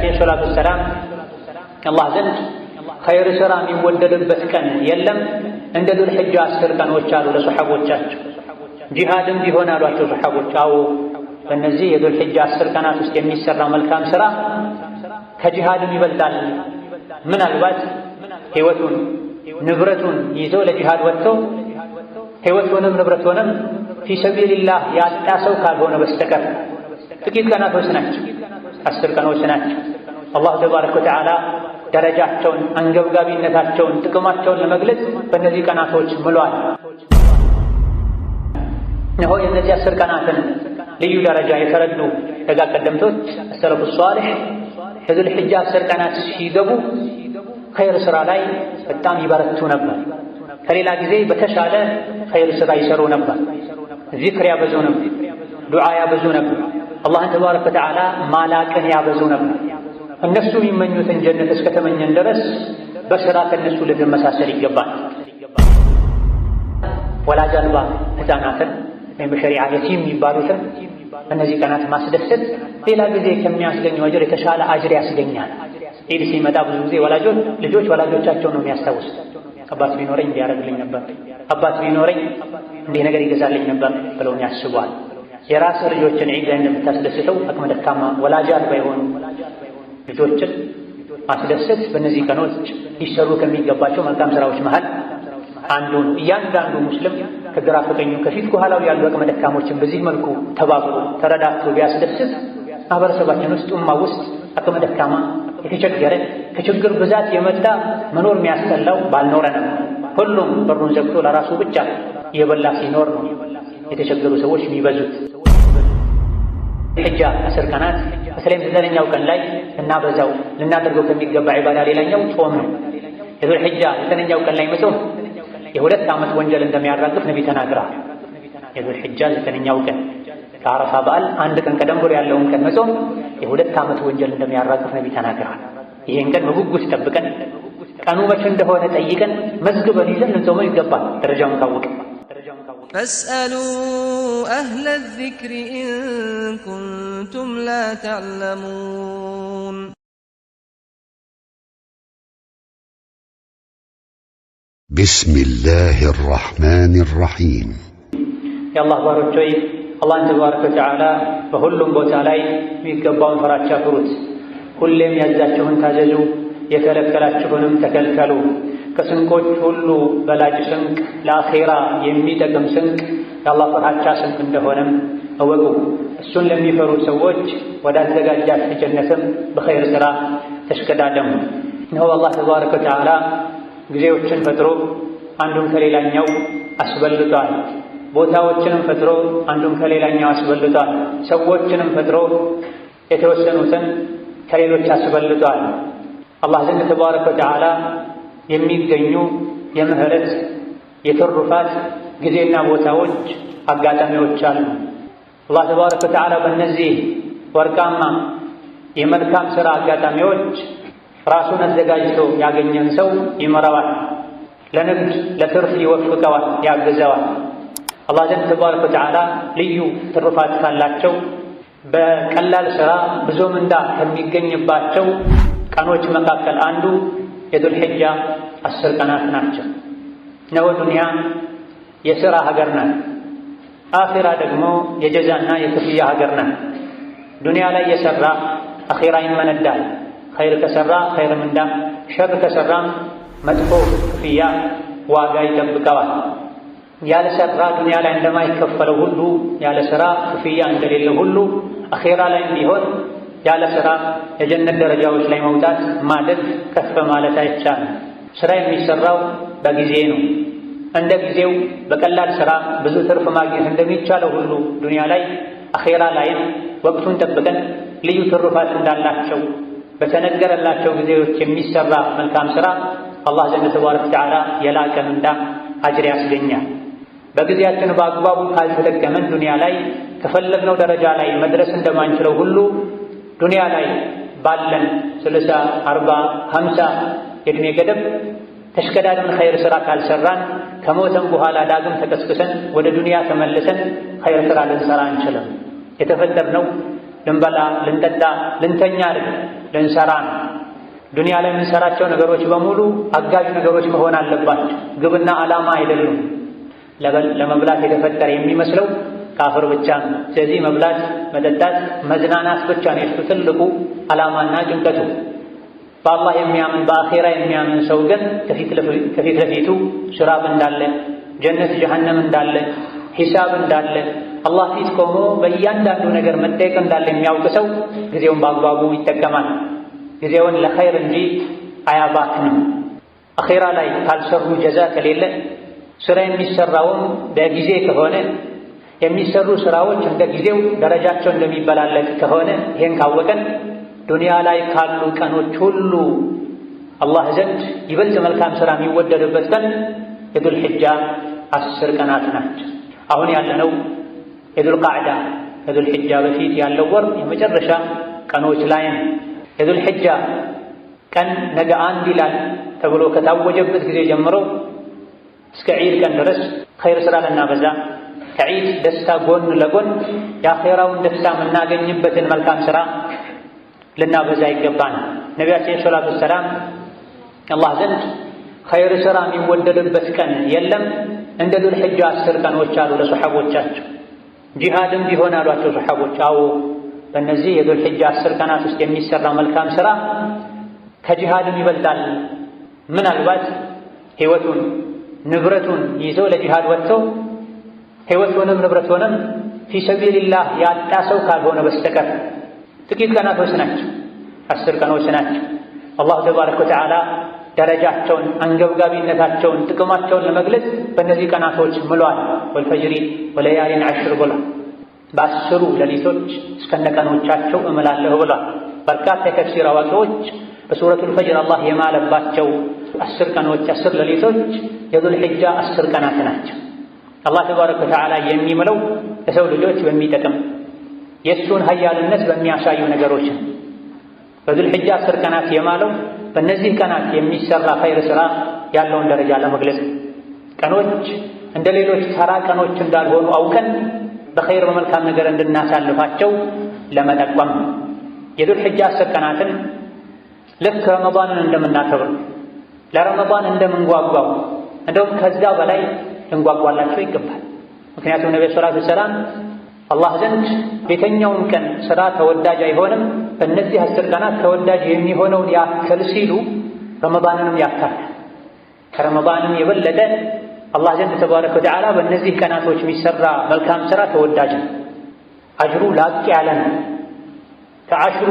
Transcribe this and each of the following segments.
ነቢያችን ሰለላሁ ዐለይሂ ወሰለም አላህ ዘንድ ኸይር ሥራ የሚወደድበት ቀን የለም እንደ ዙል ሒጃ 10 ቀኖች አሉ ለሰሐቦቻቸው። ጂሃድም ቢሆን አሏቸው ሰሐቦች፣ አዎ በእነዚህ የዙል ሒጃ 10 ቀናት ውስጥ የሚሰራ መልካም ሥራ ከጂሃድም ይበልጣል። ምናልባት ሕይወቱን ንብረቱን ይዞ ለጂሃድ ወጥቶ ሕይወቱንም ንብረቱንም ፊሰቢልላህ ያጣ ሰው ካልሆነ በስተቀር ጥቂት ቀናቶች ናቸው፣ 10 ቀኖች ናቸው። አላህ ተባረከ ወተዓላ ደረጃቸውን፣ አንገብጋቢነታቸውን፣ ጥቅማቸውን ለመግለጽ በእነዚህ ቀናቶች ምሏል። እነሆ የእነዚህ 10 ቀናትን ልዩ ደረጃ የተረዱ ደጋግ ቀደምቶች ሰለፉ ሷሊህ የዙል ሒጃ 10 ቀናት ሲገቡ ኸይር ሥራ ላይ በጣም ይበረቱ ነበር። ከሌላ ጊዜ በተሻለ ኸይር ሥራ ይሰሩ ነበር። ዚክር ያበዙ ነበር፣ ዱዓ ያበዙ ነበር፣ አላህን ተባረከ ወተዓላ ማላቅን ያበዙ ነበር። እነሱ የሚመኙትን ጀነት እስከተመኘን ድረስ በሥራ ከእነሱ ልንመሳሰል ይገባል። ወላጅ አልባ ሕፃናትን ወይም በሸሪዓ የቲም የሚባሉትን በእነዚህ ቀናት ማስደሰት ሌላ ጊዜ ከሚያስገኘው አጅር የተሻለ አጅር ያስገኛል። ኢድ ሲመጣ ብዙ ጊዜ ልጆች ወላጆቻቸውን ነው የሚያስታውሱት። አባት ቢኖረኝ እንዲያደርግልኝ ነበር፣ አባት ቢኖረኝ እንዲህ ነገር ይገዛልኝ ነበር ብለው ያስባል። የራስ ልጆችን ዒድ ላይ እንደምታስደስተው አቅመ ደካማ ወላጅ አልባ የሆኑ ልጆችን ማስደሰት በእነዚህ ቀኖች ሊሰሩ ከሚገባቸው መልካም ሥራዎች መሃል አንዱን እያንዳንዱ ሙስሊም ከግራ ከቀኙ ከፊት ከኋላው ያሉ አቅመ ደካሞችን በዚህ መልኩ ተባብሮ ተረዳድቶ ቢያስደስት ማህበረሰባችን ውስጥ ኡማ ውስጥ አቅመ ደካማ የተቸገረ ከችግር ብዛት የመጣ መኖር የሚያስጠላው ባልኖረ ነው። ሁሉም በሩን ዘግቶ ለራሱ ብቻ የበላ ሲኖር ነው የተቸገሩ ሰዎች የሚበዙት። ሒጃ 10 ቀናት በተለይም 9ኛው ቀን ላይ ልናበዛው ልናደርገው ከሚገባ ዒባዳ ሌላኛው ጾም ነው። የዙል ሒጃ 9ኛው ቀን ላይ መጾም የ2 ዓመት ወንጀል እንደሚያራግፍ ነቢ ተናግረዋል። የዙል ሒጃ 9ኛው ቀን ከአረፋ በዓል 1 ቀን ቀደም ብሎ ያለውን ቀን መጾም የ2 ዓመት ወንጀል እንደሚያራግፍ ነቢ ተናግረዋል። ይህን ቀን በጉጉት ጠብቀን ቀኑ መቼ እንደሆነ ጠይቀን መዝግበን ይዘን ልንጾመው ይገባል። ደረጃውን ካወቅን ፈስአሉ አህለ ዚክሪ ኢን ኩንቱም ላ ተዕለሙን። ቢስሚላሂ ራሕማኒ ራሒም። የአላህ ባሮች ሆይ አላህን ተባረከ ወተዓላ በሁሉም ቦታ ላይ የሚገባውን ፈራቻ ፍሩት። ሁሌም ያዛችሁን ታዘዙ፣ የከለከላችሁንም ተከልከሉ። ከስንቆች ሁሉ በላጭ ስንቅ ለአኼራ የሚጠቅም ስንቅ የአላህ ፈራቻ ስንቅ እንደሆነም እወቁ። እሱን ለሚፈሩ ሰዎች ወዳዘጋጃት ጀነትም በኸይር ሥራ ተሽቀዳደሙ። እነሆ አላህ ተባረከ ወተዓላ ጊዜዎችን ፈጥሮ አንዱን ከሌላኛው አስበልጧል። ቦታዎችንም ፈጥሮ አንዱን ከሌላኛው አስበልጧል። ሰዎችንም ፈጥሮ የተወሰኑትን ከሌሎች አስበልጧል። አላህ ዘንድ ተባረከ ወተዓላ የሚገኙ የምህረት የትሩፋት ጊዜና ቦታዎች አጋጣሚዎች አሉ። አላህ ተባረከ ወተዓላ በእነዚህ ወርቃማ የመልካም ሥራ አጋጣሚዎች ራሱን አዘጋጅቶ ያገኘን ሰው ይመራዋል፣ ለንግድ ለትርፍ ይወፍቀዋል፣ ያግዘዋል። አላህ ዘንድ ተባረከ ወተዓላ ልዩ ትሩፋት ካላቸው በቀላል ሥራ ብዙ ምንዳ ከሚገኝባቸው ቀኖች መካከል አንዱ የዙል ሒጃ 10 ቀናት ናቸው። ነው ዱንያ የሥራ ሀገር ናት፣ አኺራ ደግሞ የጀዛና የክፍያ ሀገር ናት። ዱንያ ላይ የሠራ አኺራ ይመነዳል። ኸይር ከሠራ ኸይር ምንዳ፣ ሸር ከሠራም መጥፎ ክፍያ ዋጋ ይጠብቀዋል። ያለ ሥራ ዱንያ ላይ እንደማይከፈለው ሁሉ ያለ ሥራ ክፍያ እንደሌለ ሁሉ አኺራ ላይ ቢሆን ያለ ሥራ የጀነት ደረጃዎች ላይ መውጣት ማደግ ከፍ ማለት አይቻልም። ሥራ የሚሠራው በጊዜ ነው። እንደ ጊዜው በቀላል ሥራ ብዙ ትርፍ ማግኘት እንደሚቻለው ሁሉ ዱንያ ላይ አኺራ ላይም ወቅቱን ጠብቀን ልዩ ትሩፋት እንዳላቸው በተነገረላቸው ጊዜዎች የሚሠራ መልካም ሥራ አላህ ዘንድ ተባረከ ወተዓላ የላቀ ምንዳ አጅር ያስገኛል። በጊዜያችን በአግባቡ ካልተጠቀመን ዱንያ ላይ ከፈለግነው ደረጃ ላይ መድረስ እንደማንችለው ሁሉ ዱንያ ላይ ባለን 30፣ 40፣ 50 የዕድሜ ገደብ ተሽቀዳድመን ኸይር ሥራ ካልሠራን ከሞተን በኋላ ዳግም ተቀስቅሰን ወደ ዱንያ ተመልሰን ኸይር ሥራ ልንሠራ አንችልም። የተፈጠርነው ልንበላ፣ ልንጠጣ፣ ልንተኛ አይደል፣ ልንሰራ ነው። ዱንያ ላይ የምንሰራቸው ነገሮች በሙሉ አጋዥ ነገሮች መሆን አለባቸው፣ ግብና ዓላማ አይደሉም። ለመብላት የተፈጠረ የሚመስለው ካፍር ብቻ ነው። ስለዚህ መብላት፣ መጠጣት፣ መዝናናት ብቻ ነው የሱ ትልቁ ዓላማና ጭንቀቱ። በአላህ የሚያምን በአኼራ የሚያምን ሰው ግን ከፊት ለፊቱ ሲራጥ እንዳለ፣ ጀነት ጀሃነም እንዳለ፣ ሂሳብ እንዳለ፣ አላህ ፊት ቆሞ በእያንዳንዱ ነገር መጠየቅ እንዳለ የሚያውቅ ሰው ጊዜውን በአግባቡ ይጠቀማል። ጊዜውን ለኸይር እንጂ አያባክንም። አኼራ ላይ ካልሰሩ ጀዛ ከሌለ ስራ የሚሰራውም በጊዜ ከሆነ የሚሰሩ ስራዎች እንደ ጊዜው ደረጃቸው እንደሚበላለጥ ከሆነ ይሄን ካወቀን ዱንያ ላይ ካሉ ቀኖች ሁሉ አላህ ዘንድ ይበልጥ መልካም ስራ የሚወደድበት ቀን የዱል ሒጃ 10 ቀናት ናቸው። አሁን ያለነው የዱል ቃዕዳ ከዱል ሒጃ በፊት ያለው ወር የመጨረሻ ቀኖች ላይ ነው። የዱል ሒጃ ቀን ነገ 1 ይላል ተብሎ ከታወጀበት ጊዜ ጀምሮ እስከ ዒድ ቀን ድረስ ኸይር ስራ ልናበዛ ከዒድ ደስታ ጎን ለጎን የአኼራውን ደስታ የምናገኝበትን መልካም ስራ ልናበዛ ይገባል። ነቢያችን ሰለላሁ ዐለይሂ ወሰለም አላህ ዘንድ ኸይር ስራ የሚወደድበት ቀን የለም እንደ ዱል ሒጃ 10 ቀኖች አሉ ለሰሐቦቻቸው። ጂሃድም ቢሆን አሏቸው ሰሐቦች፣ አዎ በእነዚህ የዱል ሒጃ 10 ቀናት ውስጥ የሚሰራ መልካም ስራ ከጂሃድም ይበልጣል። ምናልባት ሕይወቱን ንብረቱን ይዞ ለጂሃድ ወጥቶ ሕይወቱንም ንብረቱንም ፊ ሰቢልላህ ያጣ ሰው ካልሆነ በስተቀር ጥቂት ቀናቶች ናቸው፣ 10 ቀኖች ናቸው። አላሁ ተባረከ ወተዓላ ደረጃቸውን፣ አንገብጋቢነታቸውን፣ ጥቅማቸውን ለመግለጽ በእነዚህ ቀናቶች ምሏል። ወልፈጅሪ ወለያሊን ዐሽር ብሏል። በ10 ሌሊቶች እስከነቀኖቻቸው እምላለሁ ብሏል። በርካታ የተፍሲር አዋቂዎች በሱረቱል ፈጅር አላህ የማለባቸው 10 ቀኖች 10 ሌሊቶች የዱል ሒጃ 10 ቀናት ናቸው። አላህ ተባረከ ወተዓላ የሚምለው ለሰው ልጆች በሚጠቅም የእሱን ኃያልነት በሚያሳዩ ነገሮች ነው። በዱል ሒጃ 10 ቀናት የማለው በእነዚህ ቀናት የሚሰራ ኸይር ስራ ያለውን ደረጃ ለመግለጽ ቀኖች እንደ ሌሎች ተራ ቀኖች እንዳልሆኑ አውቀን በኸይር በመልካም ነገር እንድናሳልፋቸው ለመጠቆም የዱል ሒጃ 10 ቀናትን ልክ ረመዳንን እንደምናከብር ለረመዳን እንደምንጓጓው እንደውም ከዛ በላይ ልንጓጓላቸው ይገባል። ምክንያቱም ነብዩ ሰለላሁ ዐለይሂ ወሰለም አላህ ዘንድ ቤተኛውን ቀን ስራ ተወዳጅ አይሆንም በእነዚህ 10 ቀናት ተወዳጅ የሚሆነውን ያክል ሲሉ ረመዳንንም ያካትታል። ከረመዳንም የበለጠ አላህ ዘንድ ተባረከ ወተዓላ በእነዚህ ቀናቶች የሚሰራ መልካም ስራ ተወዳጅ ነው። አጅሩ ላቅ ያለ ነው። ከአሽሩ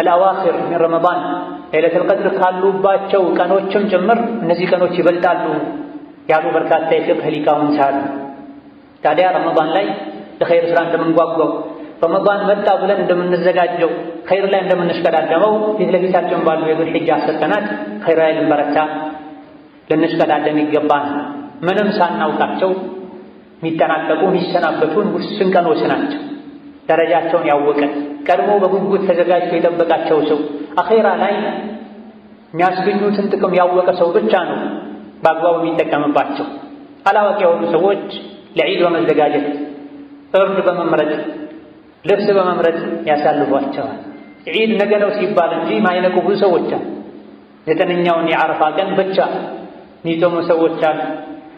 አልአዋኺር ሚን ረመዳን ለይለቱል ቀድር ካሉባቸው ቀኖችም ጭምር እነዚህ ቀኖች ይበልጣሉ ያሉ በርካታ የፊቅህ ሊቃውንት አሉ። ታዲያ ረመዳን ላይ ለኸይር ስራ እንደምንጓጓው ረመዳን መጣ ብለን እንደምንዘጋጀው ኸይር ላይ እንደምንሽቀዳደመው ፊት ለፊታችን ባሉ የዱል ሒጃ 10 ቀናት ኸይር ላይ ልንበረታ ልንሽቀዳደም ይገባል። ምንም ሳናውቃቸው የሚጠናቀቁ የሚሰናበቱን ውስን ቀኖች ናቸው። ደረጃቸውን ያወቀ ቀድሞ በጉጉት ተዘጋጅቶ የጠበቃቸው ሰው አኼራ ላይ የሚያስገኙትን ጥቅም ያወቀ ሰው ብቻ ነው በአግባቡ የሚጠቀምባቸው። አላዋቂ የሆኑ ሰዎች ለዒድ በመዘጋጀት እርድ በመምረጥ ልብስ በመምረጥ ያሳልፏቸዋል። ዒድ ነገ ነው ሲባል እንጂ ማይነቁ ብዙ ሰዎች አሉ። 9ኛውን የዓረፋ ቀን ብቻ የሚጾሙ ሰዎች አሉ።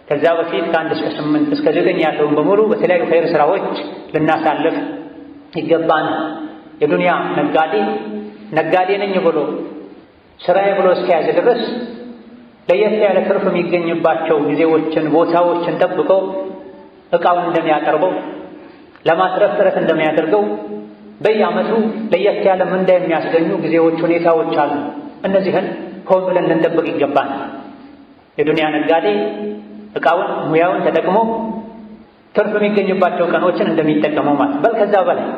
ከዛ በፊት ከ1 እስከ 8 እስከ 9 ያለውን በሙሉ በተለያዩ ኸይር ስራዎች ልናሳልፍ ይገባናል። የዱንያ ነጋዴ ነኝ ብሎ ስራዬ ብሎ እስከያዘ ድረስ ለየት ያለ ትርፍ የሚገኝባቸው ጊዜዎችን ቦታዎችን ጠብቆ ዕቃውን እንደሚያቀርበው ለማትረፍ ጥረት እንደሚያደርገው በየዓመቱ ለየት ያለ ምንዳ የሚያስገኙ ጊዜዎች፣ ሁኔታዎች አሉ። እነዚህን ሆን ብለን ልንጠብቅ ይገባናል። የዱንያ ነጋዴ ዕቃውን ሙያውን ተጠቅሞ ትርፍ የሚገኝባቸው ቀኖችን እንደሚጠቀመው ማለት በል ከዛ በላይ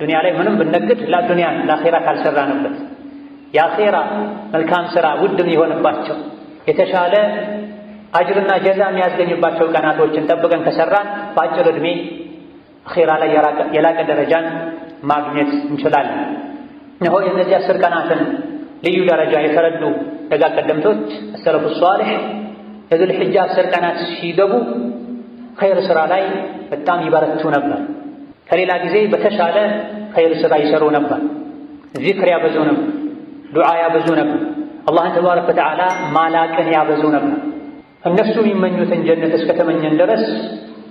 ዱንያ ላይ ምንም ብንነግድ ለዱንያ ለአኼራ ካልሰራንበት የአኼራ መልካም ስራ ውድም የሆነባቸው የተሻለ አጅርና ጀዛ የሚያስገኝባቸው ቀናቶችን ጠብቀን ከሰራን በአጭር ዕድሜ አኼራ ላይ የላቀ ደረጃን ማግኘት እንችላለን። እነሆ የእነዚህ 10 ቀናትን ልዩ ደረጃ የተረዱ ደጋግ ቀደምቶች አሰለፉ ሷሊህ የዱል ሒጃ 10 ቀናት ሲገቡ ኸይር ስራ ላይ በጣም ይበረቱ ነበር። ከሌላ ጊዜ በተሻለ ኸይር ስራ ይሰሩ ነበር። ዚክር ያበዙ ነበር። ዱዓ ያበዙ ነበር። አላህን ተባረከ ወተዓላ ማላቅን ያበዙ ነበር። እነሱ የሚመኙትን ጀነት እስከተመኘን ድረስ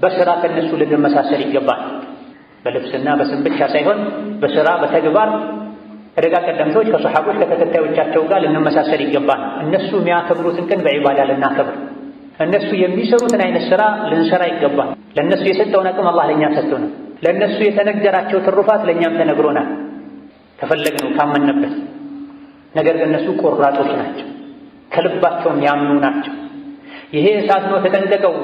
በስራ ከነሱ ልንመሳሰል ይገባል። በልብስና በስም ብቻ ሳይሆን በስራ በተግባር ከደጋ ቀደምቶች ከሰሐቦች ከተከታዮቻቸው ጋር ልንመሳሰል ይገባል። እነሱ የሚያከብሩትን ቀን በዒባዳ ልናከብር፣ እነሱ የሚሰሩትን አይነት ስራ ልንሰራ ይገባል። ለእነሱ የሰጠውን አቅም አላህ ለእኛ ሰጥቶናል። ለእነሱ የተነገራቸው ትሩፋት ለእኛም ተነግሮናል ከፈለግነው ካመንበት። ነገር ግን እነሱ ቆራጦች ናቸው፣ ከልባቸውም ያምኑ ናቸው። ይሄ እሳት ነው ተጠንቀቀው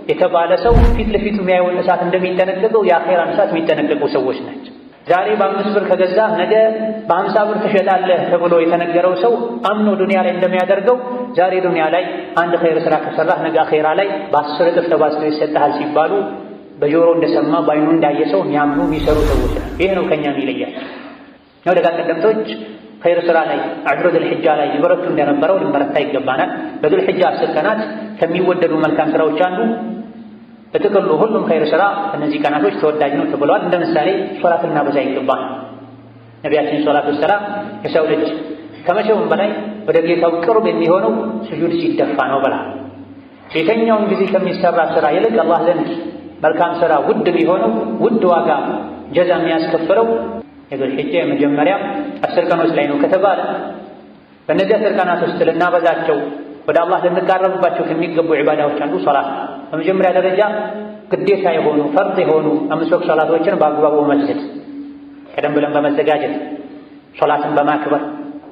የተባለ ሰው ፊት ለፊቱ የሚያየውን እሳት እንደሚጠነቀቀው የአኼራን እሳት የሚጠነቀቁ ሰዎች ናቸው። ዛሬ በ5 ብር ከገዛ ነገ በ50 ብር ትሸጣለህ ተብሎ የተነገረው ሰው አምኖ ዱንያ ላይ እንደሚያደርገው ዛሬ ዱንያ ላይ አንድ ኸይር ስራ ከሰራህ ነገ አኼራ ላይ በ10 እጥፍ ተባዝቶ ይሰጥሃል ሲባሉ በጆሮ እንደሰማ በዓይኑ እንዳየ ሰው የሚያምኑ የሚሰሩ ሰዎች ናቸው። ይህ ነው ከእኛ የሚለያቸው። ነው ደጋ ቀደምቶች ኸይር ስራ ላይ አሽሩ ዙል ሒጃ ላይ ይበረቱ እንደነበረው ልንበረታ ይገባናል። በዙል ሒጃ 10 ቀናት ከሚወደዱ መልካም ስራዎች አንዱ በጥቅሉ ሁሉም ኸይር ስራ እነዚህ ቀናቶች ተወዳጅ ነው ተብለዋል። እንደ ምሳሌ ሶላት ልናበዛ ይገባል። ነቢያችን ሰላቱ ወሰላም የሰው ልጅ ከመቼውም በላይ ወደ ጌታው ቅርብ የሚሆነው ስጁድ ሲደፋ ነው ብላ። የተኛውን ጊዜ ከሚሰራ ስራ ይልቅ አላህ ዘንድ መልካም ስራ ውድ ቢሆነው ውድ ዋጋ ጀዛ የሚያስከፍለው የዙል ሒጃ የመጀመሪያ 10 ቀኖች ላይ ነው ከተባለ በእነዚህ 10 ቀናት ውስጥ ልናበዛቸው ወደ አላህ ልንቃረብባቸው ከሚገቡ ዒባዳዎች አንዱ ሶላት። በመጀመሪያ ደረጃ ግዴታ የሆኑ ፈርድ የሆኑ 5 ወቅት ሶላቶችን በአግባቡ መስገድ፣ ቀደም ብለን በመዘጋጀት ሶላትን በማክበር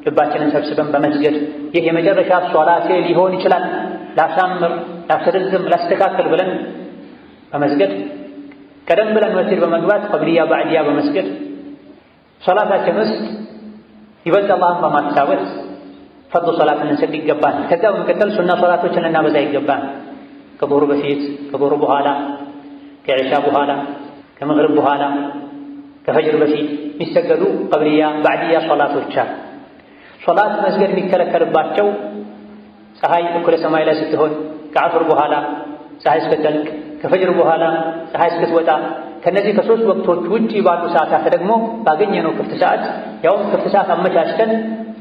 ልባችንን ሰብስበን በመስገድ ይህ የመጨረሻ ሶላቴ ሊሆን ይችላል ላሳምር፣ ላስረዝም፣ ላስተካከል ብለን በመስገድ ቀደም ብለን መስጊድ በመግባት ቀብልያ ባዕድያ በመስገድ ሶላታችን ውስጥ ይበልጥ አላህን በማስታወስ ፈርድ ሶላትን እንሰግድ ይገባል። ከዛ በመቀጠል ሱና ሶላቶችን ልናበዛ ይገባል። ከዙሁር በፊት፣ ከዙሁር በኋላ፣ ከዒሻ በኋላ፣ ከመግሪብ በኋላ፣ ከፈጅር በፊት የሚሰገዱ ቀብልያ ባዕድያ ሶላቶች አሉ። ሶላት መስገድ የሚከለከልባቸው ፀሐይ እኩለ ሰማይ ላይ ስትሆን፣ ከዐሱር በኋላ ፀሐይ እስክትጠልቅ፣ ከፈጅር በኋላ ፀሐይ እስክትወጣ፣ ከነዚህ ከ3 ወቅቶች ውጪ ባሉ ሰዓታት ደግሞ ባገኘነው ክፍት ሰዓት ያውም ክፍት ሰዓት አመቻችተን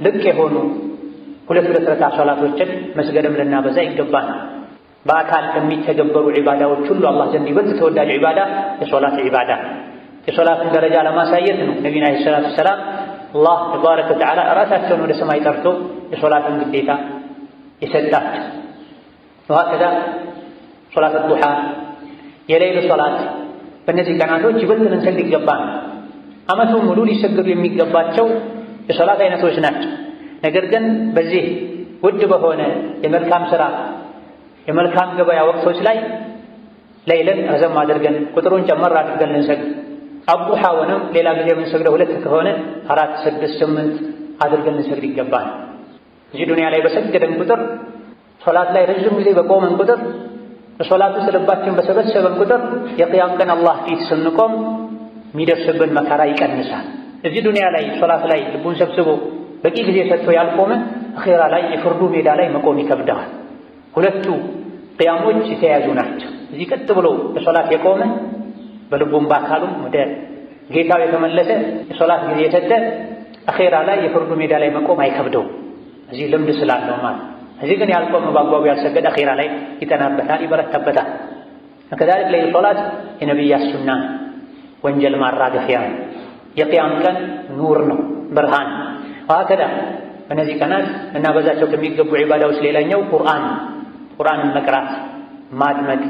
ልቅ የሆኑ 2 ረካ ሶላቶችን መስገድም ልናበዛ ይገባል። በአካል ከሚተገበሩ ዒባዳዎች ሁሉ አላህ ዘንድ ይበልጥ ተወዳጅ ዒባዳ የሶላት ዒባዳ። የሶላትን ደረጃ ለማሳየት ነው ነቢዩና ዓለይሂ ሰላቱ ወሰላም አላህ ተባረከ ወተዓላ ራሳቸውን ወደ ሰማይ ጠርቶ የሶላትን ግዴታ የሰጣቸው። ወሀከዛ ሶላት ዱሓ፣ የሌይል ሶላት በእነዚህ ቀናቶች ይበልጥ ልንሰግድ ይገባል። ዓመቱን ሙሉ ሊሰገዱ የሚገባቸው የሶላት አይነቶች ናቸው። ነገር ግን በዚህ ውድ በሆነ የመልካም ሥራ የመልካም ገበያ ወቅቶች ላይ ሌይልን ረዘም አድርገን ቁጥሩን ጨመር አድርገን ልንሰግድ፣ አቡሓውንም ሌላ ጊዜ የምንሰግደው 2 ከሆነ 4፣ 6፣ 8 አድርገን ልንሰግድ ይገባል። እዚህ ዱንያ ላይ በሰገደን ቁጥር ሶላት ላይ ረዥም ጊዜ በቆመን ቁጥር በሶላት ውስጥ ልባችን በሰበሰበን ቁጥር የቅያም ቀን አላህ ፊት ስንቆም የሚደርስብን መከራ ይቀንሳል። እዚህ ዱንያ ላይ ሶላት ላይ ልቡን ሰብስቦ በቂ ጊዜ ሰጥቶ ያልቆመ አኼራ ላይ የፍርዱ ሜዳ ላይ መቆም ይከብደዋል። ሁለቱ ቅያሞች የተያዙ ናቸው። እዚህ ቀጥ ብሎ በሶላት የቆመ በልቡም በአካሉም ወደ ጌታው የተመለሰ የሶላት ጊዜ የሰጠ አኼራ ላይ የፍርዱ ሜዳ ላይ መቆም አይከብደውም። እዚህ ልምድ ስላለው ማለት። እዚህ ግን ያልቆመ በአግባቡ ያልሰገደ አኼራ ላይ ይጠናበታል፣ ይበረታበታል። ከዛሊክ ሌይል ሶላት የነቢያት ሱና ወንጀል ማራገፊያ ነው። የቅያም ቀን ኑር ነው፣ ብርሃን። ወሀከዛ በእነዚህ ቀናት እናበዛቸው ከሚገቡ ዒባዳዎች ሌላኛው ቁርአንን መቅራት፣ ማድመጥ፣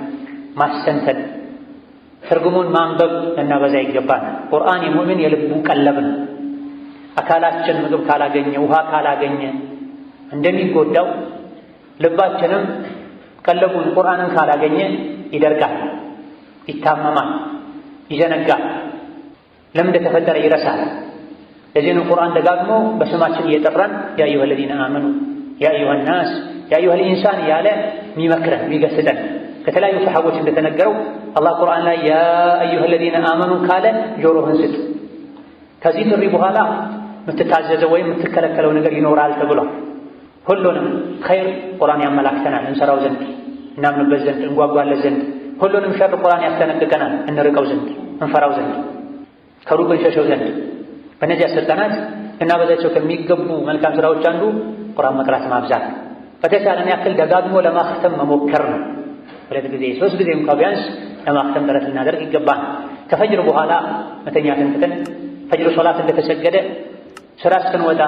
ማስተንተን፣ ትርጉሙን ማንበብ ልናበዛ ይገባል። ቁርአን የሙእሚን የልቡ ቀለብ ነው። አካላችን ምግብ ካላገኘ ውሃ ካላገኘ እንደሚጎዳው ልባችንም ቀለቡን ቁርአንን ካላገኘ ይደርቃል፣ ይታመማል፣ ይዘነጋል፣ ለምን እንደተፈጠረ ይረሳል። ለዚህ ነው ቁርአን ደጋግሞ በስማችን እየጠራን ያ አዩሀ ለዚነ አመኑ፣ ያ አዩሀ ናስ፣ ያ አዩሀ ልኢንሳን እያለ የሚመክረን የሚገስጠን። ከተለያዩ ሰሓቦች እንደተነገረው አላህ ቁርአን ላይ ያ አዩሀ ለዚነ አመኑ ካለ ጆሮህን ስጥ፣ ከዚህ ጥሪ በኋላ የምትታዘዘው ወይም የምትከለከለው ነገር ይኖራል ተብሏል። ሁሉንም ኸይር ቁርአን ያመላክተናል፣ እንሰራው ዘንድ፣ እናምንበት ዘንድ፣ እንጓጓለት ዘንድ። ሁሉንም ሸር ቁርአን ያስጠነቅቀናል፣ እንርቀው ዘንድ፣ እንፈራው ዘንድ፣ ከሩቅ እንሸሸው ዘንድ። በእነዚህ 10 ቀናት ልናበዛቸው ከሚገቡ መልካም ስራዎች አንዱ ቁርአን መቅራት ማብዛት፣ በተቻለን ያክል ደጋግሞ ለማክተም መሞከር ነው። 2 ጊዜ 3 ጊዜ እንኳ ቢያንስ ለማክተም ጥረት ልናደርግ ይገባል። ከፈጅር በኋላ መተኛትን ትተን ፈጅር ሶላት እንደተሰገደ ስራ እስክንወጣ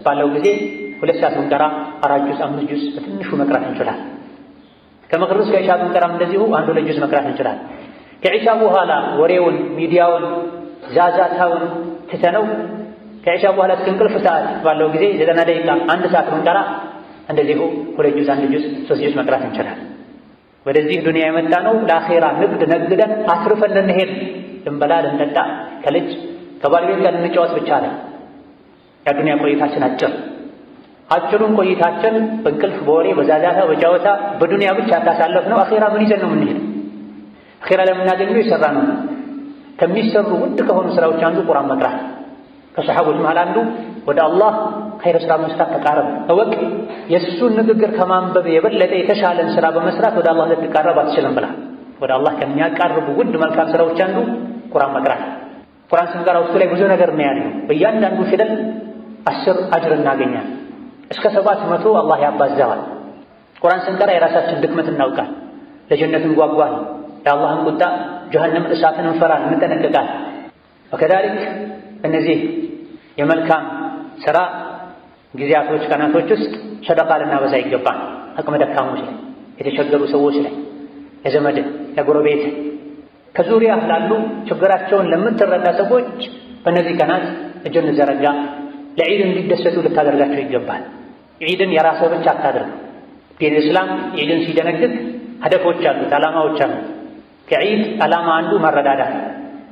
ባለው ጊዜ 2 ሰዓት ብንቀራ 4 ጁዝ 5 ጁዝ በትንሹ መቅራት እንችላለን። ከመግሪብ እስከ ኢሻ ብንቀራም እንደዚሁ 1-2 ጁዝ መቅራት እንችላለን። ከኢሻ በኋላ ወሬውን፣ ሚዲያውን፣ ዛዛታውን ትተነው ከኢሻ በኋላ እስከ እንቅልፍ ሰዓት ባለው ጊዜ 90 ደቂቃ 1 ሰዓት ብንቀራ እንደዚሁ 2 ጁዝ 1 ጁዝ 3 ጁዝ መቅራት እንችላለን። ወደዚህ ዱንያ የመጣ ነው ለአኼራ ንግድ ነግደን አትርፈን ልንሄድ፣ ልንበላ ልንጠጣ፣ ከልጅ ከባለቤት ጋር ልንጫወት ብቻ አለ። የዱንያ ቆይታችን አጭሩን ቆይታችን በእንቅልፍ በወሬ በዛዛታ በጫወታ በዱንያ ብቻ ካሳለፍነው አኼራ ምን ይዘን ነው የምንሄደው? አኼራ ለምናገኘው የሰራ ነው። ከሚሰሩ ውድ ከሆኑ ስራዎች አንዱ ቁርአን መቅራት። ከሰሐቦች መሃል አንዱ ወደ አላህ ኸይር ስራ መስራት ተቃረብ፣ እወቅ የእሱን ንግግር ከማንበብ የበለጠ የተሻለን ስራ በመስራት ወደ አላህ ልትቃረብ አትችልም ብላ። ወደ አላህ ከሚያቃርቡ ውድ መልካም ስራዎች አንዱ ቁርአን መቅራት። ቁርአን ስንቀራ ውስጡ ላይ ብዙ ነገር ነው ያለው። በእያንዳንዱ ፊደል 10 አጅር እናገኛለን። እስከ 700 አላህ ያባዛዋል። ቁርአን ስንቀራ የራሳችን ድክመት እናውቃል። ለጀነት እንጓጓል፣ የአላህን ቁጣ ጀሃነም እሳትን እንፈራል፣ እንጠነቀቃል። ወከዛሊክ እነዚህ የመልካም ስራ ጊዜያቶች ቀናቶች ውስጥ ሰደቃ ልናበዛ ይገባል። አቅመ ደካሞች ላይ፣ የተቸገሩ ሰዎች ላይ፣ የዘመድ የጎረቤት ከዙሪያ ላሉ ችግራቸውን ለምትረዳ ሰዎች በእነዚህ ቀናት እጅን ዘረጋ። ለዒድ እንዲደሰቱ ልታደርጋቸው ይገባል። ዒድን የራስህ ብቻ አታድርግ። ዲን እስላም ዒድን ሲደነግግ ሀደፎች አሉት፣ ዓላማዎች አሉት። ከዒድ ዓላማ አንዱ መረዳዳት፣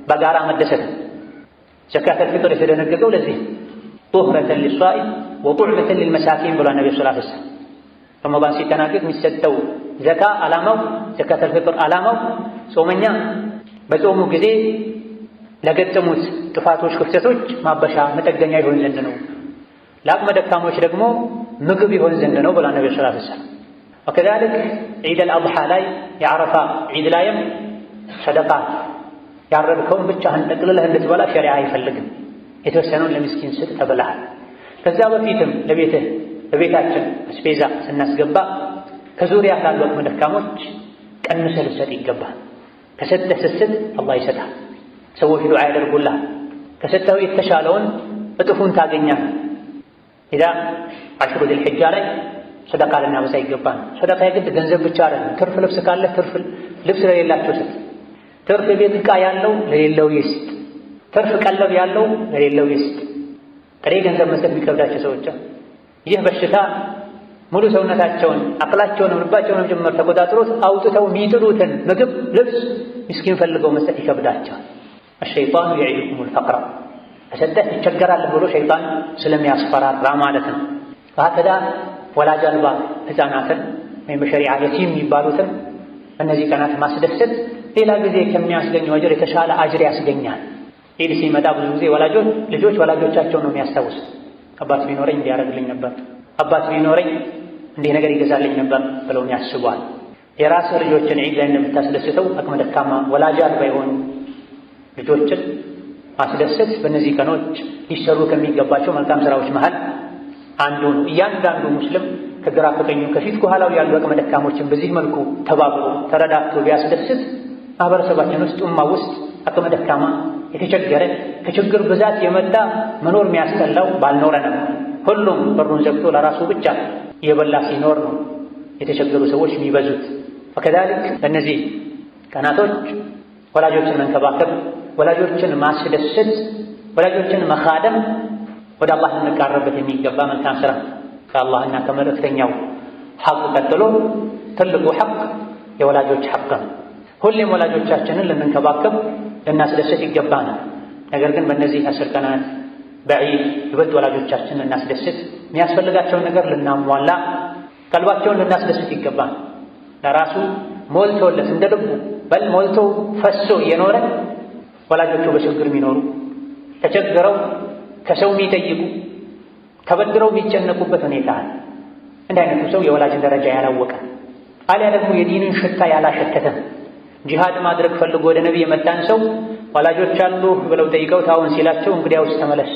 በጋራ መደሰት። ዘካተል ፊጥር የተደነገገው ለዚህ ጡህረተን ሊሷኢም ወጡዕመተን ሊልመሳኪን ብሏል ነብዩ ሰለላሁ ዐለይሂ ወሰለም። ረመዳን ሲጠናቀቅ የሚሰጠው ዘካ ዓላማው፣ ዘካተል ፊጥር ዓላማው ጾመኛ በጾሙ ጊዜ ለገጠሙት ጥፋቶች፣ ክፍተቶች ማበሻ መጠገኛ ይሆን ዘንድ ነው። ለአቅመ ደካሞች ደግሞ ምግብ ይሆን ዘንድ ነው ብሏል ነብዩ ሰለላሁ ዐለይሂ ወሰለም። ወከዛሊክ ዒድ አልአድሓ ላይ የዓረፋ ዒድ ላይም ሰደቃ ያረድከውን ብቻህን ጠቅልለህ እንድትበላ ሸሪዓ አይፈልግም። የተወሰነውን ለምስኪን ስጥ ተብለሃል። ከዛ በፊትም ለቤታችን አስቤዛ ስናስገባ ከዙሪያ ላሉ አቅመ ደካሞች ቀንሰህ ልትሰጥ ይገባል። ከሰጠህ ስትሰጥ አላህ ይሰጣል። ሰዎች ዱዓ ያደርጉልሃል። ከሰጠው የተሻለውን እጥፉን ታገኛለህ። ኢዛ አሽሩ ዚል ሒጃ ላይ ሰደቃ ልናበዛ ይገባል። ሰደቃ የግድ ገንዘብ ብቻ አይደለም። ትርፍ ልብስ ካለ ትርፍ ልብስ ለሌላቸው ስጥ። ትርፍ ቤት ዕቃ ያለው ለሌለው ይስጥ። ትርፍ ቀለብ ያለው ለሌለው ይስጥ። ጥሬ ገንዘብ መስጠት የሚከብዳቸው ሰዎች ይህ በሽታ ሙሉ ሰውነታቸውን አቅላቸውንም ልባቸውንም ጭምር ተቆጣጥሮት አውጥተው የሚጥሉትን ምግብ፣ ልብስ ምስኪን ፈልገው መስጠት ይከብዳቸዋል። አሸይጣኑ የዒዱኩሙል ፈቅረ ከሰጠህ ትቸገራለህ ብሎ ሸይጣን ስለሚያስፈራራ ማለት ነው። ከሀከዳ ወላጅ አልባ ሕፃናትን ወይም በሸሪዓ የቲም የሚባሉትን በእነዚህ ቀናት ማስደሰት ሌላ ጊዜ ከሚያስገኘው አጅር የተሻለ አጅር ያስገኛል። ኢድ ሲመጣ ብዙ ጊዜ ልጆች ወላጆቻቸውን ነው የሚያስታውሱት። አባት ቢኖረኝ እንዲያደርግልኝ ነበር፣ አባት ቢኖረኝ እንዲህ ነገር ይገዛልኝ ነበር ብለው ያስቧል። የራስህ ልጆችን ዒድ ላይ እንደምታስደስተው አቅመ ደካማ ወላጅ አልባ የሆኑ ልጆችን ማስደሰት በእነዚህ ቀኖች ሊሰሩ ከሚገባቸው መልካም ስራዎች መሃል አንዱ ነው። እያንዳንዱ ሙስሊም ከግራ ከቀኙ ከፊት ከኋላው ያሉ አቅመ ደካሞችን በዚህ መልኩ ተባብሮ ተረዳድቶ ቢያስደስት ማህበረሰባችን ውስጥ ኡማ ውስጥ አቅመ ደካማ የተቸገረ ከችግር ብዛት የመጣ መኖር የሚያስጠላው ባልኖረ ነው። ሁሉም በሩን ዘግቶ ለራሱ ብቻ የበላ ሲኖር ነው የተቸገሩ ሰዎች የሚበዙት። ወከዛሊክ በእነዚህ ቀናቶች ወላጆችን መንከባከብ፣ ወላጆችን ማስደሰት፣ ወላጆችን መኻደም ወደ አላህ ልንቃረበት የሚገባ መልካም ስራ ከአላህና ከመልእክተኛው ሐቅ ቀጥሎ ትልቁ ሐቅ የወላጆች ሐቅ ነው። ሁሌም ወላጆቻችንን ልንንከባከብ ልናስደሰት ይገባናል። ነገር ግን በእነዚህ 10 ቀናት በዒድ ይበልጥ ወላጆቻችንን ልናስደስት፣ የሚያስፈልጋቸውን ነገር ልናሟላ፣ ቀልባቸውን ልናስደስት ይገባል። ለራሱ ሞልቶለት እንደ ልቡ በል ሞልቶ ፈሶ እየኖረ ወላጆቹ በችግር የሚኖሩ ተቸግረው ከሰው የሚጠይቁ ተበድረው የሚጨነቁበት ሁኔታ አለ። እንዲህ አይነቱ ሰው የወላጅን ደረጃ ያላወቀ አሊያ ደግሞ የዲንን ሽታ ያላሸተተ ጂሃድ ማድረግ ፈልጎ ወደ ነብይ የመጣን ሰው ወላጆች አሉ ብለው ጠይቀው ታውን ሲላቸው እንግዲያውስ ተመለስ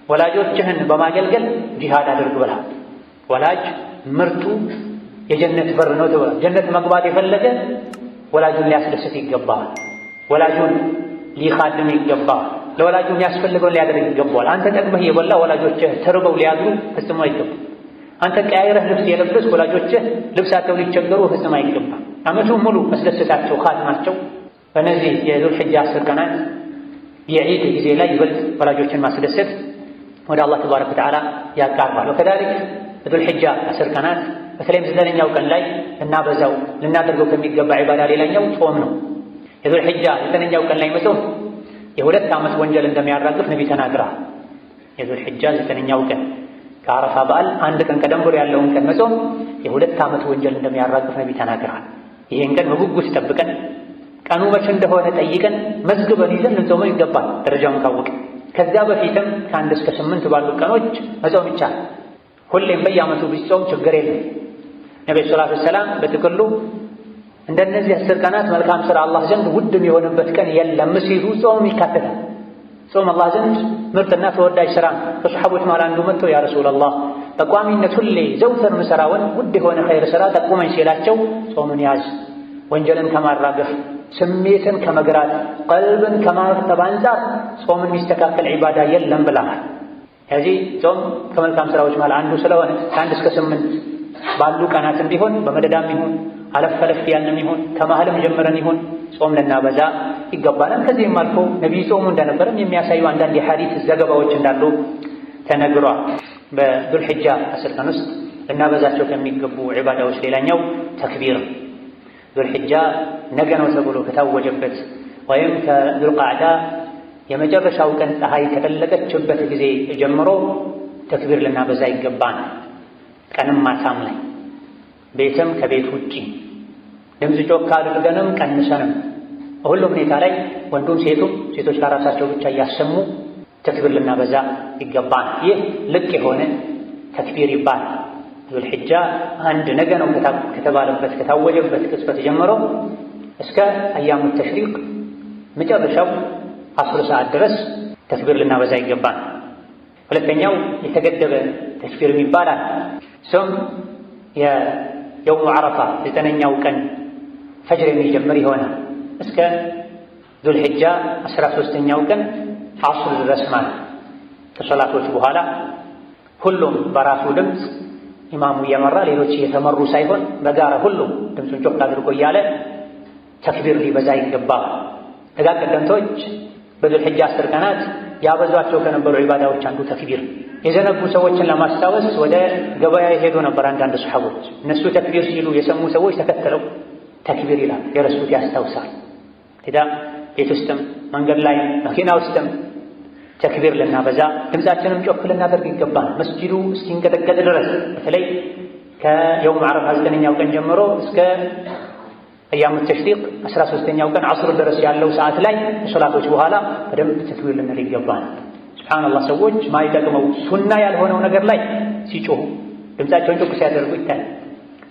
ወላጆችህን በማገልገል ጂሃድ አድርግ ብላ። ወላጅ ምርጡ የጀነት በር ነው ተብሏል። ጀነት መግባት የፈለገ ወላጁን ሊያስደስት ይገባል። ወላጁን ሊኻድም ይገባል። ለወላጁ የሚያስፈልገውን ሊያደርግ ይገባል። አንተ ጠግበህ የበላ ወላጆችህ ተርበው ሊያድሩ ፈጽሞ አይገባም። አንተ ቀያይረህ ልብስ የለበስክ ወላጆችህ ልብሳቸው ሊቸገሩ ፈጽሞ አይገባም። ዓመቱን ሙሉ መስደሰታቸው ኻድማቸው በእነዚህ የዙል ሒጃ 10 ቀናት የዒድ ጊዜ ላይ ይበልጥ ወላጆችን ማስደሰት ወደ አላህ ተባረከ ወተዓላ ያቃርባል። ወከዛሊክ ዙል ሒጃ 10 ቀናት በተለይም 9ኛው ቀን ላይ ልናበዛው ልናደርገው ከሚገባ ዒባዳ ሌላኛው ጾም ነው። የዙል ሒጃ 9ኛው ቀን ላይ መጾም የ2 ዓመት ወንጀል እንደሚያራግፍ ነቢ ተናግረዋል። የዙል ሒጃ 9ኛው ቀን ከአረፋ በዓል 1 ቀን ቀደም ብሎ ያለውን ቀን መጾም የ2 ዓመት ወንጀል እንደሚያራግፍ ነቢ ተናግረዋል። ይሄን ቀን በጉጉት ጠብቀን ቀኑ መቼ እንደሆነ ጠይቀን መዝግበን ይዘን ልንጾመው ይገባል። ደረጃውን ካወቅን ከዚያ በፊትም ከ1 እስከ 8 ባሉ ቀኖች መጾም ይቻላል። ሁሌም በየዓመቱ ቢጾም ችግር የለም። ነብዩ ሰለላሁ ዐለይሂ ወሰለም በጥቅሉ እንደነዚህ 10 ቀናት መልካም ሥራ አላህ ዘንድ ውድ የሚሆንበት ቀን የለም ሲሉ ጾም ይካተታል። ጾም አላህ ዘንድ ምርጥና ተወዳጅ ሥራ ነው። ከሰሐቦች መሃል አንዱ መጥቶ ያ ረሱላላህ በቋሚነት ሁሌ ዘውትር ምሰራውን ውድ የሆነ ኸይር ሥራ ጠቁመኝ ሲላቸው ጾምን ያዝ፣ ወንጀልን ከማራገፍ ስሜትን ከመግራት ቀልብን ከማርጠብ አንጻር ጾምን የሚስተካከል ዒባዳ የለም ብለዋል። ስለዚህ ጾም ከመልካም ሥራዎች መሃል አንዱ ስለሆነ ከ1 እስከ 8 ባሉ ቀናትም ቢሆን በመደዳም ይሁን አለፍ አለፍ ያልንም ይሁን ከመሃልም ጀምረን ይሁን ጾም ልናበዛ ይገባናል። ከዚህም አልፎ ነቢይ ጾሙ እንደነበረም የሚያሳዩ አንዳንድ የሐዲስ ዘገባዎች እንዳሉ ተነግሯል። በዙል ሒጃ 10 ቀን ውስጥ ልናበዛቸው ከሚገቡ ዒባዳዎች ሌላኛው ተክቢር። ዙል ሒጃ ነገ ነው ተብሎ ከታወጀበት ወይም ከዙል ቃዕዳ የመጨረሻው ቀን ፀሐይ ከጠለቀችበት ጊዜ ጀምሮ ተክቢር ልናበዛ ይገባን። ቀንም ማታም ላይ ቤትም ከቤት ውጪ ድምፅ ጮክ አድርገንም ቀንሰንም በሁሉም ሁኔታ ላይ ወንዱም ሴቱም ሴቶች ለራሳቸው ብቻ እያሰሙ ተክቢር ልናበዛ ይገባን። ይህ ልቅ የሆነ ተክቢር ይባላል። ዙል ሒጃ 1 ነገ ነው ከተባለበት ከታወጀበት ቅጽበት ጀምሮ እስከ አያሙ ተሽሪቅ መጨረሻው 10 ሰዓት ድረስ ተክቢር ልናበዛ ይገባን። ሁለተኛው የተገደበ ተክቢር ይባላል። እሱም የየውሙ ዓረፋ 9ኛው ቀን ፈጅር የሚጀምር ይሆናል እስከ ዙል ሒጃ 13ኛው ቀን ዐስር ድረስ ማለት ከሰላቶች በኋላ ሁሉም በራሱ ድምፅ ኢማሙ እየመራ ሌሎች እየተመሩ ሳይሆን በጋራ ሁሉም ድምፁን ጮክ አድርጎ እያለ ተክቢር ሊበዛ ይገባል። ደጋግ ቀደምቶች በዙል ሒጃ 10 ቀናት ያበዟቸው ከነበሩ ዒባዳዎች አንዱ ተክቢር። የዘነጉ ሰዎችን ለማስታወስ ወደ ገበያ የሄዱ ነበር አንዳንድ ሰሐቦች። እነሱ ተክቢር ሲሉ የሰሙ ሰዎች ተከተለው ተክቢር ይላል፣ የረሱት ያስታውሳል። ሄዳ ቤት ውስጥም መንገድ ላይ መኪና ውስጥም ተክቢር ልናበዛ ድምፃችንም ጮክ ልናደርግ ይገባል። መስጂዱ እስኪንቀጠቀጥ ድረስ በተለይ ከየውም ዓረፋ 9ኛው ቀን ጀምሮ እስከ አያሙ ተሽሪቅ 13ኛው ቀን ዐስር ድረስ ያለው ሰዓት ላይ ሶላቶች በኋላ በደንብ ተክቢር ልንል ይገባል። ሱብሓነላህ ሰዎች ማይጠቅመው ሱና ያልሆነው ነገር ላይ ሲጮሁ ድምፃቸውን ጮክ ሲያደርጉ ይታያል።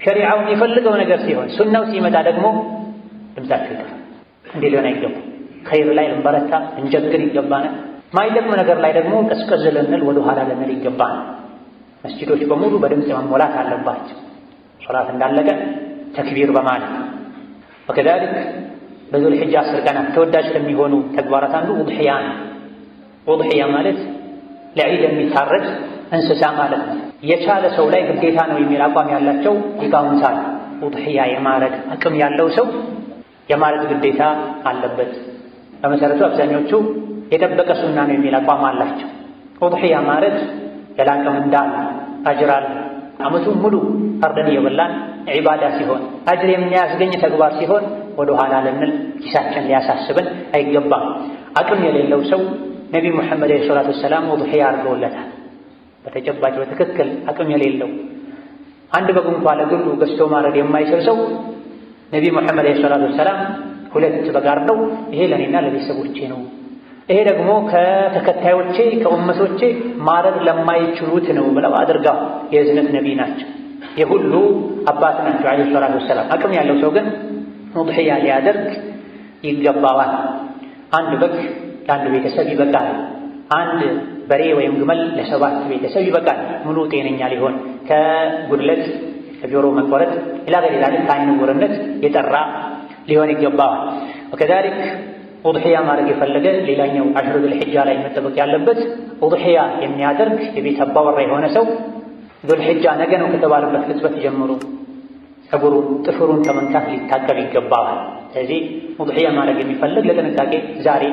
ሸሪዓው የሚፈልገው ነገር ሲሆን ሱናው ሲመጣ ደግሞ ድምፃቸው ይጠፋል። እንዲህ ሊሆን አይገባም። ኸይር ላይ ልንበረታ እንጀግር ይገባናል። ማይጠቅም ነገር ላይ ደግሞ ቀዝቀዝ ልንል ወደ ኋላ ልንል ይገባናል። መስጂዶች በሙሉ በድምፅ መሞላት አለባቸው። ሶላት እንዳለቀ ተክቢር በማለት ወከዛሊክ በዙል ሒጃ 10 ቀናት ተወዳጅ ከሚሆኑ ተግባራት አንዱ ውድሕያ ነው። ውድሕያ ማለት ለዒድ የሚታረድ እንስሳ ማለት ነው። የቻለ ሰው ላይ ግዴታ ነው የሚል አቋም ያላቸው ሊቃውንት አሉ። ውድሕያ የማረድ አቅም ያለው ሰው የማረድ ግዴታ አለበት። በመሰረቱ አብዛኞቹ የጠበቀ ሱና ነው የሚል አቋም አላቸው። ውድሕያ ማረድ የላቀ ምንዳ አጅር አለ። ዓመቱን ሙሉ ፈርደን እየበላን ዒባዳ ሲሆን አጅር የሚያስገኝ ተግባር ሲሆን ወደ ኋላ ልንል ኪሳችን ሊያሳስበን አይገባም። አቅም የሌለው ሰው ነቢ ሙሐመድ ዓለይሂ ሰላቱ ወሰላም ውድሕያ አድርገውለታል። በተጨባጭ በትክክል አቅም የሌለው አንድ በግ እንኳ ለግሉ ገዝቶ ማረድ የማይችል ሰው ነቢ ሙሐመድ ዓለይሂ ሰላቱ ወሰላም 2 በግ አርደው ይሄ ለኔና ለቤተሰቦቼ ነው፣ ይሄ ደግሞ ከተከታዮቼ ከኡመቶቼ ማረድ ለማይችሉት ነው ብለው አድርገው የእዝነት ነቢ ናቸው። የሁሉ አባት ናቸው ዓለይሂ ሰላቱ ወሰላም። አቅም ያለው ሰው ግን ውድሕያ ሊያደርግ ይገባዋል። አንድ በግ ለአንድ ቤተሰብ ይበቃል። አንድ በሬ ወይም ግመል ለ7 ቤተሰብ ይበቃል ሙሉ ጤነኛ ሊሆን ከጉድለት ከጆሮ መቆረጥ ኢላ ገይሪ ዛሊክ ከዓይን ዕውርነት የጠራ ሊሆን ይገባዋል። ወከዛሊክ ኡድሒያ ማድረግ የፈለገ ሌላኛው አሽሩ ዙልሒጃ ላይ መጠበቅ ያለበት ኡድሒያ የሚያደርግ የቤት አባወራ የሆነ ሰው ዙልሒጃ ነገ ነው ከተባለበት ቅጽበት ጀምሮ ፀጉሩን ጥፍሩን ከመንካት ሊታቀብ ይገባዋል። ስለዚህ ኡድሒያ ማድረግ የሚፈልግ ለጥንቃቄ ዛሬ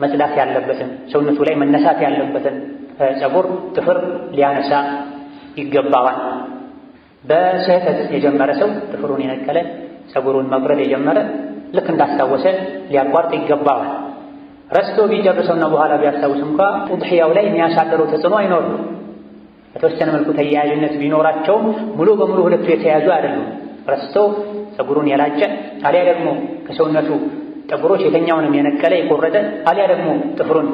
መጽዳት ያለበትን ሰውነቱ ላይ መነሳት ያለበትን ፀጉር ጥፍር ሊያነሳ ይገባዋል። በስህተት የጀመረ ሰው ጥፍሩን የነቀለ ፀጉሩን መቁረጥ የጀመረ ልክ እንዳስታወሰ ሊያቋርጥ ይገባዋል። ረስቶ ቢጨርሰውና በኋላ ቢያስታውስ እንኳ ኡድሒያው ላይ የሚያሳድረው ተጽዕኖ አይኖርም። በተወሰነ መልኩ ተያያዥነት ቢኖራቸውም ሙሉ በሙሉ ሁለቱ የተያዙ አይደሉም። ረስቶ ፀጉሩን የላጨ አሊያ ደግሞ ከሰውነቱ ጠጉሮች የተኛውንም የነቀለ የቆረጠ አሊያ ደግሞ ጥፍሩን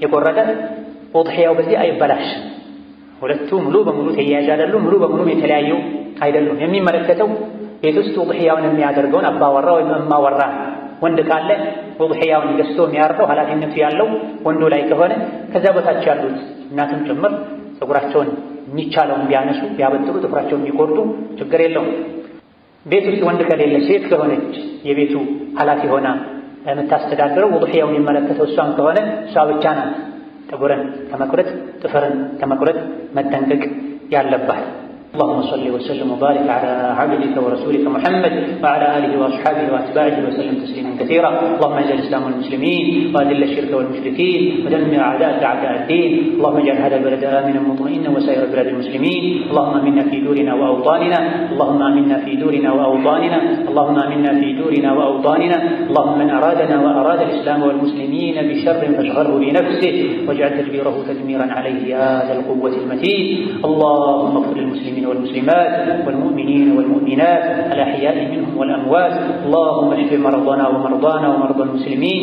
የቆረጠ ኡድሒያው በዚህ አይበላሽ። ሁለቱ ሙሉ በሙሉ ተያያዥ አይደሉም፣ ሙሉ በሙሉ የተለያዩ አይደሉም። የሚመለከተው ቤት ውስጥ ኡድሒያውን የሚያደርገውን አባወራ ወይም እማወራ ወንድ ካለ ኡድሒያውን ገዝቶ የሚያርደው ኃላፊነቱ ያለው ወንዱ ላይ ከሆነ ከዛ በታች ያሉት እናትም ጭምር ፀጉራቸውን የሚቻለውን ቢያነሱ ቢያበጥሩ ጥፍራቸውን ቢቆርጡ ችግር የለውም። ቤት ውስጥ ወንድ ከሌለ ሴት ከሆነች የቤቱ ኃላፊ ሆና የምታስተዳድረው ኡድሒያውን የሚመለከተው እሷን ከሆነ እሷ ብቻ ናት ጠጉርን ከመቁረጥ ጥፍርን ከመቁረጥ መጠንቀቅ ያለባት። اللهم صل وسلم وبارك على عبدك ورسولك محمد وعلى آله وأصحابه وأتباعه وسلم تسليما كثيرا. اللهم اجعل الإسلام والمسلمين وأذل الشرك والمشركين ودمر أعداءك أعداء الدين. اللهم اجعل هذا البلد آمنا مطمئنا وسائر بلاد المسلمين. اللهم آمنا في دورنا وأوطاننا. اللهم آمنا في دورنا وأوطاننا. اللهم آمنا في دورنا وأوطاننا. اللهم من أرادنا وأراد الإسلام والمسلمين بشر فاشغله بنفسه واجعل تدبيره تدميرا عليه يا ذا القوة المتين. اللهم اغفر للمسلمين والمسلمات والمؤمنين والمؤمنات الأحياء منهم والأموات. اللهم اشف مرضانا ومرضى المسلمين.